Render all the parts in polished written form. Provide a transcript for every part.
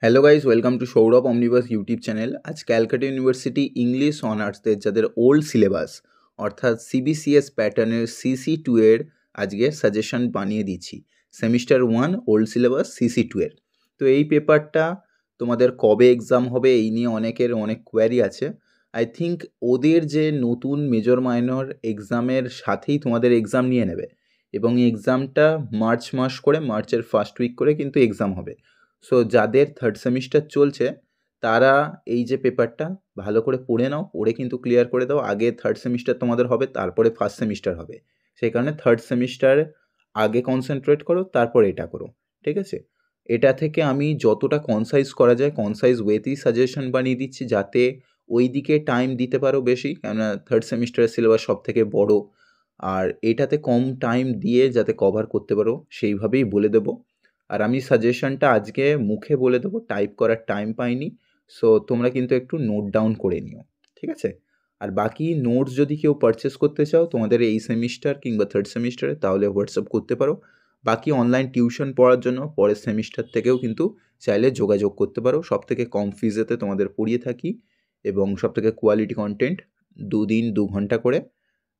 Hello guys, welcome to Sourav omnibus YouTube channel. আজ Calcutta university English অনার্সদের যাদের old syllabus অর্থাৎ CBCS প্যাটার্নের CC2 এর আজকে সাজেশন বানিয়ে দিচ্ছি। সেমিস্টার 1 ওল্ড সিলেবাস CC2 এর। তো এই পেপারটা তোমাদের কবে এক্সাম হবে এই নিয়ে অনেকের অনেক কোয়ারি আছে। আই থিঙ্ক ওদের যে নতুন মেজর মাইনর এক্সামের সাথেই তোমাদের এক্সাম নিয়ে নেবে এবং এই এক্সামটা মার্চ মাস করে, মার্চের ফার্স্ট উইক করে কিন্তু এক্সাম হবে। সো যাদের থার্ড সেমিস্টার চলছে তারা এই যে পেপারটা ভালো করে পড়ে নাও, পড়ে কিন্তু ক্লিয়ার করে দাও। আগে থার্ড সেমিস্টার তোমাদের হবে, তারপরে ফার্স্ট সেমিস্টার হবে। সেই কারণে থার্ড সেমিস্টার আগে কনসেন্ট্রেট করো, তারপর এটা করো, ঠিক আছে? এটা থেকে আমি যতটা কনসাইজ করা যায় কনসাইজ ওয়েতেই সাজেশন বানিয়ে দিচ্ছি, যাতে ওই দিকে টাইম দিতে পারো বেশি, কেননা থার্ড সেমিস্টারের সিলেবাস সব থেকে বড়ো। আর এটাতে কম টাইম দিয়ে যাতে কভার করতে পারো সেইভাবেই বলে দেবো। আর আমি সাজেশনটা আজকে মুখে বলে দেবো, টাইপ করার টাইম পাইনি। সো তোমরা কিন্তু একটু নোট ডাউন করে নিও, ঠিক আছে? আর বাকি নোটস যদি কেউ পারচেস করতে চাও তোমাদের এই সেমিস্টার কিংবা থার্ড সেমিস্টারে, তাহলে হোয়াটসঅ্যাপ করতে পারো। বাকি অনলাইন টিউশন পড়ার জন্য পরের সেমিস্টার থেকেও কিন্তু চাইলে যোগাযোগ করতে পারো। সব থেকে কম ফিজেতে তোমাদের পড়িয়ে থাকি এবং সব থেকে কোয়ালিটি কন্টেন্ট, 2 দিন 2 ঘন্টা করে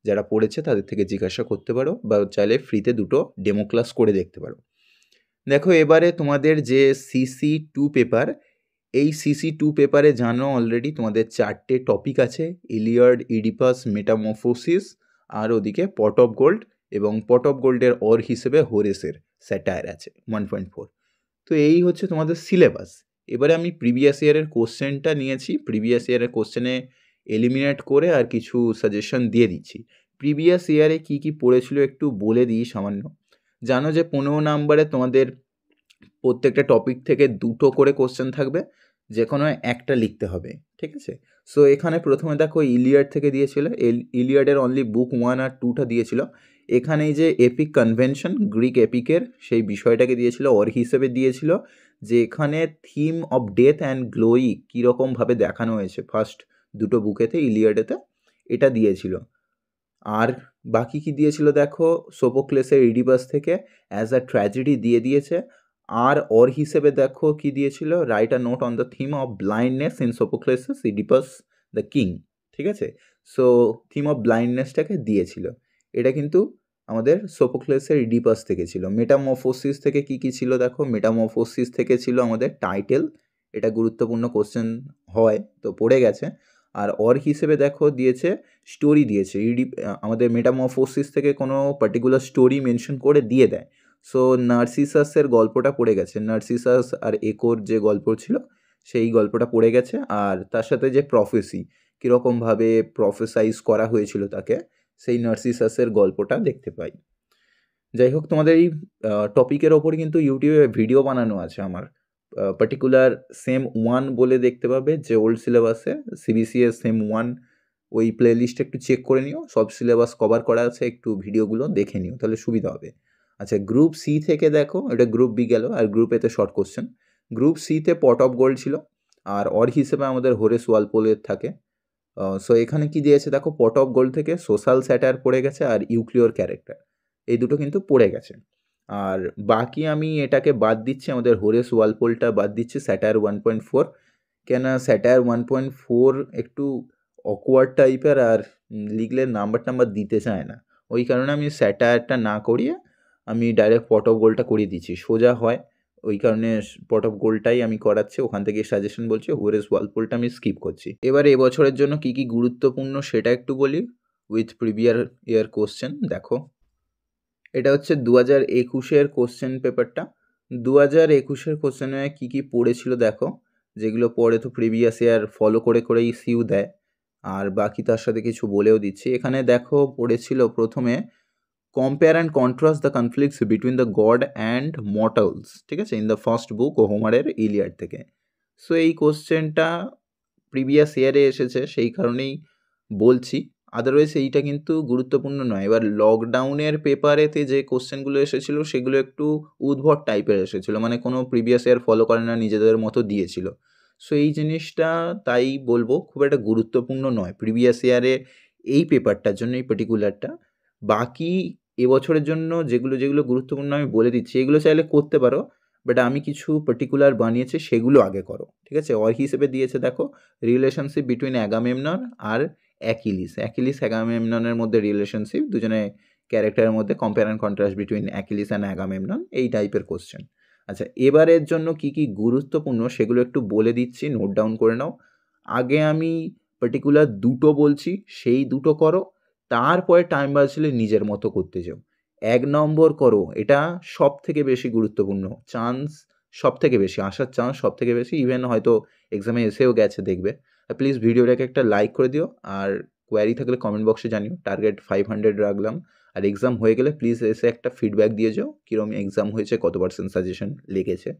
যারা পড়েছে তাদের থেকে জিজ্ঞাসা করতে পারো, বা চাইলে ফ্রিতে 2টো ডেমো ক্লাস করে দেখতে পারো। দেখো, এবারে তোমাদের যে CC2 পেপার, এই CC2 পেপারে জানো অলরেডি তোমাদের 4টে টপিক আছে: ইলিয়াড, ইডিপাস, মেটামরফোসিস, আর ওদিকে পট অফ গোল্ড, এবং পট অফ গোল্ডের অর হিসেবে হোরেসের স্যাটায়ার আছে 1.4। তো এই হচ্ছে তোমাদের সিলেবাস। এবারে আমি প্রিভিয়াস ইয়ারের কোশ্চেনটা নিয়েছি, প্রিভিয়াস ইয়ারের কোশ্চেনে এলিমিনেট করে আর কিছু সাজেশন দিয়ে দিচ্ছি। প্রিভিয়াস ইয়ারে কী কী পড়েছিল একটু বলে দিই সামান্য। জানো যে 15 নাম্বারে তোমাদের প্রত্যেকটা টপিক থেকে 2টো করে কোশ্চেন থাকবে, যে কোনো একটা লিখতে হবে, ঠিক আছে? সো এখানে প্রথমে দেখো ইলিয়াড থেকে দিয়েছিল, ইলিয়াডের অনলি বুক 1 আর 2টা দিয়েছিল। এখানে এই যে এপিক কনভেনশন, গ্রিক এপিকের সেই বিষয়টাকে দিয়েছিল, অর হিসেবে দিয়েছিল যে এখানে theme of death and glowy কীরকমভাবে দেখানো হয়েছে ফার্স্ট 2টো বুকেতে, ইলিয়াডেতে, এটা দিয়েছিল। আর বাকি কি দিয়েছিল দেখো, সোফোক্লেসের ইডিপাস থেকে অ্যাজ আ ট্র্যাজেডি দিয়ে দিয়েছে। আর অর হিসেবে দেখো কি দিয়েছিল, write a note on the theme of blindness in Sophocles' Oedipus the king, ঠিক আছে? সো থিম অফ ব্লাইন্ডনেসটাকে দিয়েছিল। এটা কিন্তু আমাদের সোফোক্লেসের ইডিপাস থেকে ছিল। মেটামরফোসিস থেকে কি কি ছিল দেখো, মেটামরফোসিস থেকে ছিল আমাদের টাইটেল, এটা গুরুত্বপূর্ণ কোশ্চেন হয়, তো পড়ে গেছে। আর অর হিসেবে দেখো দিয়েছে স্টোরি দিয়েছে, আমাদের মেটামরফোসিস থেকে কোনো পার্টিকুলার স্টোরি মেনশন করে দিয়ে দেয়। সো নার্সিসাসের গল্পটা পড়ে গেছে, নার্সিসাস আর একোর যে গল্প ছিল সেই গল্পটা পড়ে গেছে। আর তার সাথে যে প্রফেসি, কীরকমভাবে প্রফেসাইজ করা হয়েছিল তাকে, সেই নার্সিসাসের গল্পটা দেখতে পাই। যাই হোক, তোমাদের এই টপিকের ওপর কিন্তু ইউটিউবে ভিডিও বানানো আছে আমার, পার্টিকুলার সেম 1 বলে দেখতে পাবে যে ওল্ড সিলেবাসে CBCS সেম 1, ওই প্লেলিস্টে একটু চেক করে নিও, সব সিলেবাস কভার করা আছে, একটু ভিডিওগুলো দেখে নিও, তাহলে সুবিধা হবে। আচ্ছা, গ্রুপ সি থেকে দেখো, এটা গ্রুপ বি গেল, আর গ্রুপ এতে শর্ট কোশ্চেন। গ্রুপ সিতে পট অফ গোল্ড ছিল, আর অর হিসেবে আমাদের হোরেস ওয়ালপোলের থাকে। সো এখানে কি দিয়েছে দেখো, পট অফ গোল্ড থেকে সোশ্যাল স্যাটায়ার পড়ে গেছে, আর ইউক্লিওর ক্যারেক্টার, এই দুটো কিন্তু পড়ে গেছে। আর বাকি আমি এটাকে বাদ দিচ্ছি, আমাদের হোরেস ওয়ালপোলটা বাদ দিচ্ছি, স্যাটায়ার 1.4, কেন স্যাটায়ার 1.4 একটু অকওয়ার্ড টাইপের, আর লিখলে নাম্বার দিতে চায় না, ওই কারণে আমি স্যাটায়ারটা না করিয়ে আমি ডাইরেক্ট পট অফ গোল্ডটা করিয়ে দিচ্ছি, সোজা হয়, ওই কারণে পট অফ গোল্ডটাই আমি করাচ্ছি। ওখান থেকে সাজেশন বলছি, হোরেস ওয়ালপোলটা আমি স্কিপ করছি। এবার এবছরের জন্য কি কি গুরুত্বপূর্ণ সেটা একটু বলি উইথ প্রিভিয়াস ইয়ার কোশ্চেন। দেখো, এটা হচ্ছে 2021-এর কোশ্চেন পেপারটা। 2021-এর কোশ্চেনে কী কী পড়েছিল দেখো, যেগুলো পড়ে তো প্রিভিয়াস ইয়ার ফলো করে করেই সিউ দেয়, আর বাকি তার সাথে কিছু বলেও দিচ্ছি। এখানে দেখো পড়েছিল প্রথমে compare and contrast the conflicts between the god and mortals, ঠিক আছে, ইন দ্য ফার্স্ট বুক হোমারের ইলিয়াড থেকে। সো এই কোশ্চেনটা প্রিভিয়াস ইয়ারে এসেছে, সেই কারণেই বলছি, আদারওয়াইজ এইটা কিন্তু গুরুত্বপূর্ণ নয়। এবার লকডাউনের পেপারেতে যে কোশ্চেনগুলো এসেছিলো সেগুলো একটু উদ্ভট টাইপের এসেছিলো, মানে কোনো প্রিভিয়াস ইয়ার ফলো করে না, নিজেদের মতো দিয়েছিল। সো এই জিনিসটা তাই বলবো খুব একটা গুরুত্বপূর্ণ নয় প্রিভিয়াস ইয়ারে এই পেপারটার জন্য, এই পার্টিকুলারটা। বাকি এবছরের জন্য যেগুলো যেগুলো গুরুত্বপূর্ণ আমি বলে দিচ্ছি, এগুলো চাইলে করতে পারো, বাট আমি কিছু পার্টিকুলার বানিয়েছি, সেগুলো আগে করো, ঠিক আছে। অর হিসেবে দিয়েছে দেখো, রিলেশনশিপ বিটুইন অ্যাগামেমনন আর অ্যাকিলিস। অ্যাকিলিস অ্যাগামেমননের মধ্যে রিলেশনশিপ, দুজনে ক্যারেক্টারের মধ্যে compare and contrast between Achilles and Agamemnon, এই টাইপের কোশ্চেন। আচ্ছা, এবারের জন্য কি কি গুরুত্বপূর্ণ সেগুলো একটু বলে দিচ্ছি, নোট ডাউন করে নাও। আগে আমি পার্টিকুলার দুটো বলছি, সেই দুটো করো, তারপরে টাইম বাঁচলে নিজের মতো করতে যাও। 1 নম্বর করো, এটা সব থেকে বেশি গুরুত্বপূর্ণ, চান্স সব থেকে বেশি, আসার চান্স সব থেকে বেশি, ইভেন হয়তো এক্সামে এসেও গেছে দেখবে। প্লিজ ভিডিওটাকে একটা লাইক করে দিও, আর কোয়ারি থাকলে কমেন্ট বক্সে জানিও। টার্গেট 500 রাখলাম, আর এক্সাম হয়ে গেলে প্লিজ এসে একটা ফিডব্যাক দিয়ে যাও, কীরকম এক্সাম হয়েছে, কত পার্সেন্ট সাজেশন লেগেছে।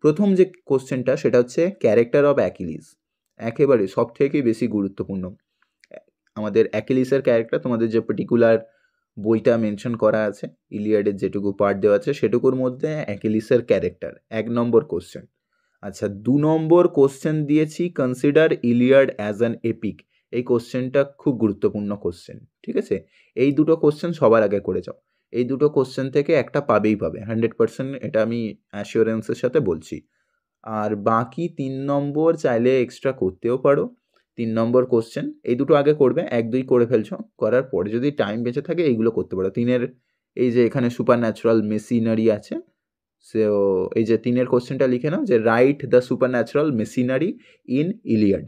প্রথম যে কোশ্চেনটা সেটা হচ্ছে ক্যারেক্টার অফ অ্যাকিলিস, একেবারে সব থেকে বেশি গুরুত্বপূর্ণ। আমাদের অ্যাকিলিসের ক্যারেক্টার, তোমাদের যে পার্টিকুলার বইটা মেনশন করা আছে, ইলিয়াডের যেটুকু পার্ট দেওয়া আছে সেটুকুর মধ্যে অ্যাকিলিসের ক্যারেক্টার 1 নম্বর কোশ্চেন। আচ্ছা, 2 নম্বর কোশ্চেন দিয়েছি consider Iliad as an epic. এই কোশ্চেনটা খুব গুরুত্বপূর্ণ কোশ্চেন, ঠিক আছে। এই দুটো কোশ্চেন সবার আগে করে যাও, এই দুটো কোশ্চেন থেকে একটা পাবেই পাবে 100%, এটা আমি অ্যাসিওরেন্সের সাথে বলছি। আর বাকি 3 নম্বর চাইলে এক্সট্রা করতেও পারো। 3 নম্বর কোশ্চেন এই দুটো আগে করবে, 1, 2 করে ফেলছো, করার পরে যদি টাইম বেঁচে থাকে এইগুলো করতে পারো। 3-এর এই যে এখানে সুপার ন্যাচুরাল মেশিনারি আছে, সো এই যে 3-এর কোশ্চেনটা লিখে নাও, যে write the super natural machinery in Iliad.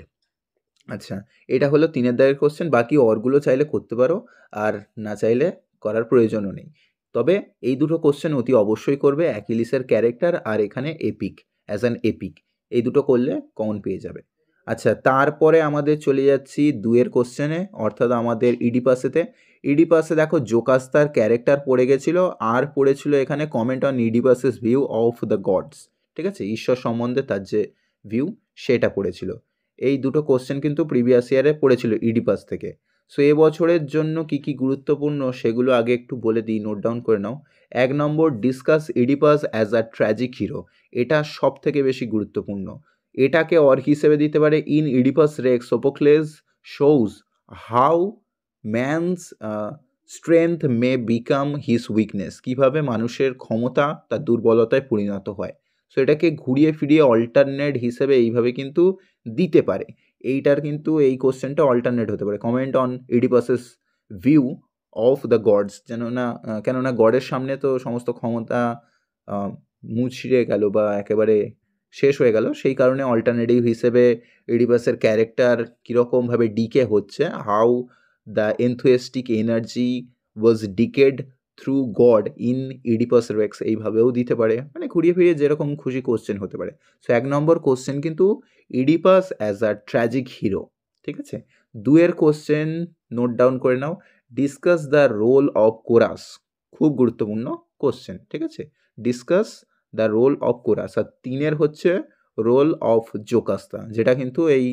আচ্ছা, এটা হলো 3-এর দাগের কোশ্চেন। বাকি অরগুলো চাইলে করতে পারো, আর না চাইলে করার প্রয়োজনও নেই। তবে এই দুটো কোশ্চেন অতি অবশ্যই করবে, অ্যাকিলিসের ক্যারেক্টার আর এখানে এপিক, অ্যাজ অ্যান এপিক, এই দুটো করলে কমন পেয়ে যাবে। আচ্ছা, তারপরে আমাদের চলে যাচ্ছি 2-এর কোশ্চেনে, অর্থাৎ আমাদের ইডিপাসেতে। ইডিপাসে দেখো জোকাস্তার ক্যারেক্টার পড়ে গেছিলো, আর পড়েছিল এখানে comment on Oedipus's view of the gods, ঠিক আছে, ঈশ্বর সম্বন্ধে তার যে ভিউ সেটা পড়েছিল। এই দুটো কোশ্চেন কিন্তু প্রিভিয়াস ইয়ারে পড়েছিল ইডিপাস থেকে। সো এবছরের জন্য কি কি গুরুত্বপূর্ণ সেগুলো আগে একটু বলে দিই, নোট ডাউন করে নাও। 1 নম্বর, discuss Oedipus as a tragic hero. এটা সব থেকে বেশি গুরুত্বপূর্ণ। এটাকে অর হিসেবে দিতে পারে, in Oedipus Rex Sophocles shows how man's strength may become his weakness. কীভাবে মানুষের ক্ষমতা তার দুর্বলতায় পরিণত হয়। সো এটাকে ঘুরিয়ে ফিরিয়ে অল্টারনেট হিসেবে এইভাবে কিন্তু দিতে পারে। এইটার কিন্তু এই কোশ্চেনটা অল্টারনেট হতে পারে, comment on Oedipus's view of the gods. কেননা গডের সামনে তো সমস্ত ক্ষমতা মুছড়ে গেল বা একেবারে শেষ হয়ে গেল, সেই কারণে অল্টারনেটিভ হিসেবে ইডিপাসের ক্যারেক্টার কীরকমভাবে ডিকে হচ্ছে, how the enthusiastic energy was decayed through god in Oedipus Rex, এইভাবেও দিতে পারে, মানে ঘুরিয়ে ফিরিয়ে যেরকম খুশি কোশ্চেন হতে পারে। সো 1 নম্বর কোশ্চেন কিন্তু Oedipus as a tragic hero, ঠিক আছে। 2-এর কোশ্চেন নোট ডাউন করে নাও, discuss the role of chorus. খুব গুরুত্বপূর্ণ কোশ্চেন, ঠিক আছে, discuss the role of chorus. আর 3-এর হচ্ছে রোল অফ জোকাস্তা, যেটা কিন্তু এই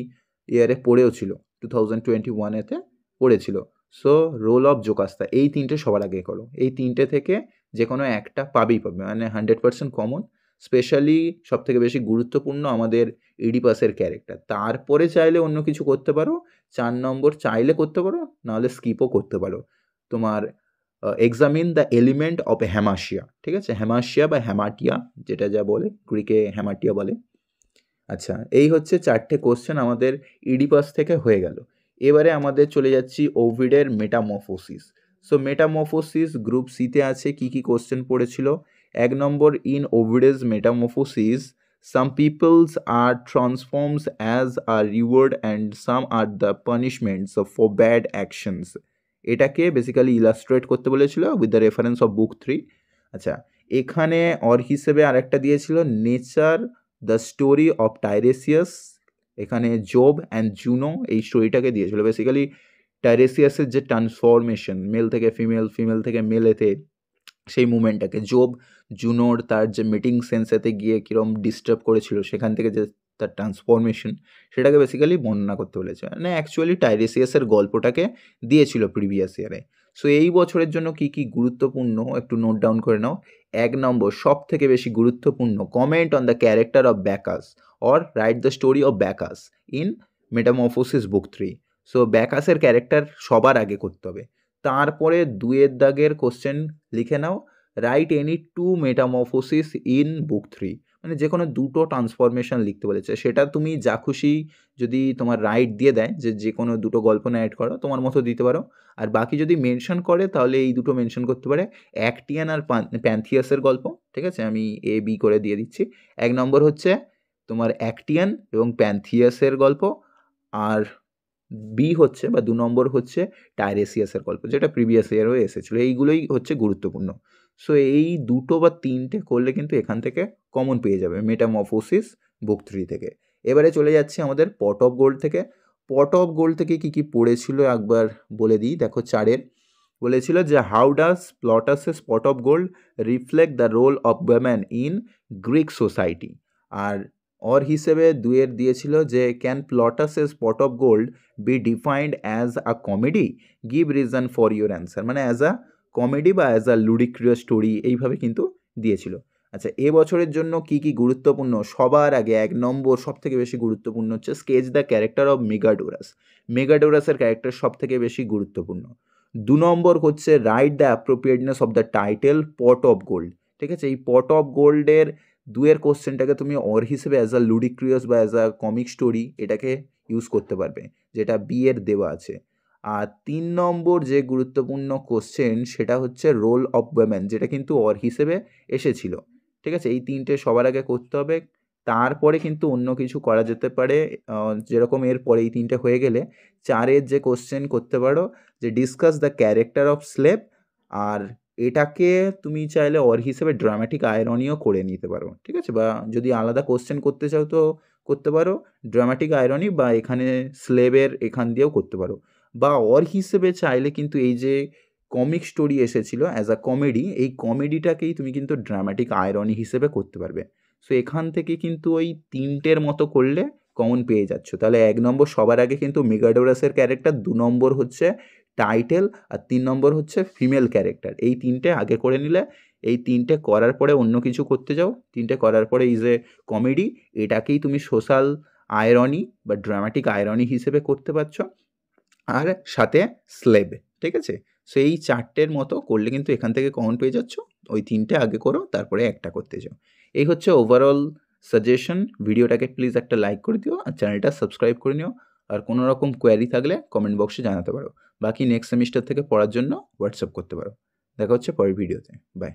ইয়ারে পড়েও ছিল, 2021-এতে পড়েছিল। সো রোল অফ জোকাস্তা, এই 3টে সবার আগে করো। এই 3টে থেকে যে কোনো একটা পাবেই পাবে, মানে 100% কমন। স্পেশালি সবথেকে বেশি গুরুত্বপূর্ণ আমাদের ইডিপাসের ক্যারেক্টার। তারপরে চাইলে অন্য কিছু করতে পারো, 4 নম্বর চাইলে করতে পারো, নাহলে স্কিপও করতে পারো। তোমার এক্সামিন দ্য এলিমেন্ট অফ হ্যামাশিয়া, ঠিক আছে, হ্যামাশিয়া বা হ্যামাটিয়া যেটা যা বলে, গ্রিকে হ্যামাটিয়া বলে। আচ্ছা, এই হচ্ছে 4টে কোশ্চেন আমাদের ইডিপাস থেকে হয়ে গেল। এবারে আমাদের চলে যাচ্ছি ওভিডের মেটামরফোসিস। সো মেটামরফোসিস গ্রুপ সিতে আছে, কি কি কোশ্চেন পড়েছিল। 1 নম্বর, in Ovid's metamorphosis some peoples are transforms as a reward and some are the punishments for bad actions. এটাকে বেসিক্যালি ইলাস্ট্রেট করতে বলেছিল with the reference of book 3। আচ্ছা, এখানে অর হিসেবে আরেকটা দিয়েছিল nature the story of Tiresias. এখানে Jove and Juno এই স্টোরিটাকে দিয়েছিল। বেসিক্যালি টাইরেসিয়াসের যে ট্রান্সফরমেশন, মেল থেকে ফিমেল, ফিমেল থেকে মেলেতে, সেই মুভমেন্টটাকে, জব জুনোর তার যে মিটিং সেন্সেতে গিয়ে কীরকম ডিস্টার্ব করেছিল, সেখান থেকে যে তার ট্রান্সফরমেশন, সেটাকে বেসিক্যালি বর্ণনা করতে বলেছে। মানে অ্যাকচুয়ালি টাইরেসিয়াসের গল্পটাকে দিয়েছিল প্রিভিয়াস ইয়ারে। সো এই বছরের জন্য কি কি গুরুত্বপূর্ণ একটু নোট ডাউন করে নাও। 1 নম্বর, সব থেকে বেশি গুরুত্বপূর্ণ, comment on the character of Bacchus or write the story of Bacchus in metamorphosis book 3। So ব্যাকাসের ক্যারেক্টার সবার আগে করতে হবে। তারপরে 2-এর দাগের কোশ্চেন লিখে নাও, write any 2 metamorphosis in book 3, মানে যে কোনো 2টো ট্রান্সফরমেশন লিখতে বলেছে। সেটা তুমি যা খুশি যদি তোমার রাইট দিয়ে দেয় যে কোনো 2টো গল্প নারেট করো, তোমার মতো দিতে পারো। আর বাকি যদি মেনশন করে তাহলে এই 2টো মেনশন করতে পারে, অ্যাক্টিয়ান আর প্যান্থিয়াসের গল্প। ঠিক আছে, আমি A B করে দিয়ে দিচ্ছি। 1 নম্বর হচ্ছে তোমার অ্যাক্টিয়ান এবং প্যান্থিয়াসের গল্প, আর বি হচ্ছে বা 2 নম্বর হচ্ছে টাইরেসিয়াসের গল্প, যেটা প্রিভিয়াস ইয়ারও এসেছিলো। এইগুলোই হচ্ছে গুরুত্বপূর্ণ। সো এই 2টো বা 3টে করলে কিন্তু এখান থেকে কমন পেয়ে যাবে মেটামরফোসিস বুক 3 থেকে। এবারে চলে যাচ্ছি আমাদের পট অফ গোল্ড থেকে। পট অফ গোল্ড থেকে কী পড়েছিল একবার বলে দিই। দেখো 4-এর বলেছিল যে how does Plutus's pot of gold reflect the role of women in Greek society. আর অর হিসেবে 2-এর দিয়েছিল যে can Plutus's pot of gold be defined as a comedy, give reason for your answer, মানে অ্যাজ আ কমেডি বা as a ludicrous story, এইভাবে কিন্তু দিয়েছিল। আচ্ছা, এবছরের জন্য কি গুরুত্বপূর্ণ, সবার আগে 1 নম্বর সব থেকে বেশি গুরুত্বপূর্ণ হচ্ছে sketch the character of Megadorus. মেগাডোরাসের ক্যারেক্টার সব থেকে বেশি গুরুত্বপূর্ণ। 2 নম্বর হচ্ছে write the appropriateness of the title pot of gold. ঠিক আছে, এই পট অফ গোল্ডের 2-এর কোশ্চেনটাকে তুমি অর হিসেবে অ্যাজ আ লুডিক্রিয়াস বা অ্যাজ আ কমিক স্টোরি এটাকে ইউজ করতে পারবে, যেটা B-এর দেওয়া আছে। আর 3 নম্বর যে গুরুত্বপূর্ণ কোশ্চেন সেটা হচ্ছে রোল অফ ওয়েমেন, যেটা কিন্তু অর হিসেবে এসেছিল। ঠিক আছে, এই 3টে সবার আগে করতে হবে, তারপরে কিন্তু অন্য কিছু করা যেতে পারে। যেরকম এর পরে এই 3টে হয়ে গেলে 4-এর যে কোশ্চেন করতে পারো যে discuss the character of slave, আর এটাকে তুমি চাইলে অর হিসেবে ড্রামাটিক আয়রনিও করে নিতে পারো। ঠিক আছে, বা যদি আলাদা কোশ্চেন করতে চাও তো করতে পারো ড্রামাটিক আয়রনি, বা এখানে স্লেভের এখান দিয়েও করতে পারো। বা অর হিসেবে চাইলে কিন্তু এই যে কমিক স্টোরি এসেছিল অ্যাজ আ কমেডি, এই কমেডিটাকেই তুমি কিন্তু ড্রামাটিক আয়রনি হিসেবে করতে পারবে। সো এখান থেকে কিন্তু ওই 3টের মতো করলে কমন পেয়ে যাচ্ছ। তাহলে 1 নম্বর সবার আগে কিন্তু মেগাডোরাসের ক্যারেক্টার, 2 নম্বর হচ্ছে টাইটেল, আর 3 নম্বর হচ্ছে ফিমেল ক্যারেক্টার। এই 3টে আগে করে নিলে, এই 3টে করার পরে অন্য কিছু করতে যাও, 3টে করার পরে এই যে কমেডি, এটাকেই তুমি সোশ্যাল আয়রনি বা ড্রামাটিক আয়রনি হিসেবে করতে পারছো, আর সাথে স্লেভ। ঠিক আছে, সো এই 4টের মতো করলে কিন্তু এখান থেকে কমন পেয়ে যাচ্ছ। ওই 3টে আগে করো, তারপরে একটা করতে যাও। এই হচ্ছে ওভারঅল সাজেশন। ভিডিওটাকে প্লিজ একটা লাইক করে দিও, আর চ্যানেলটা সাবস্ক্রাইব করে নিও। আর কোনো রকম কোয়ারি থাকলে কমেন্ট বক্সে জানাতে পারো। বাকি নেক্সট সেমিস্টার থেকে পড়ার জন্য হোয়াটসঅ্যাপ করতে পারো। দেখা হচ্ছে পরের ভিডিওতে। বাই।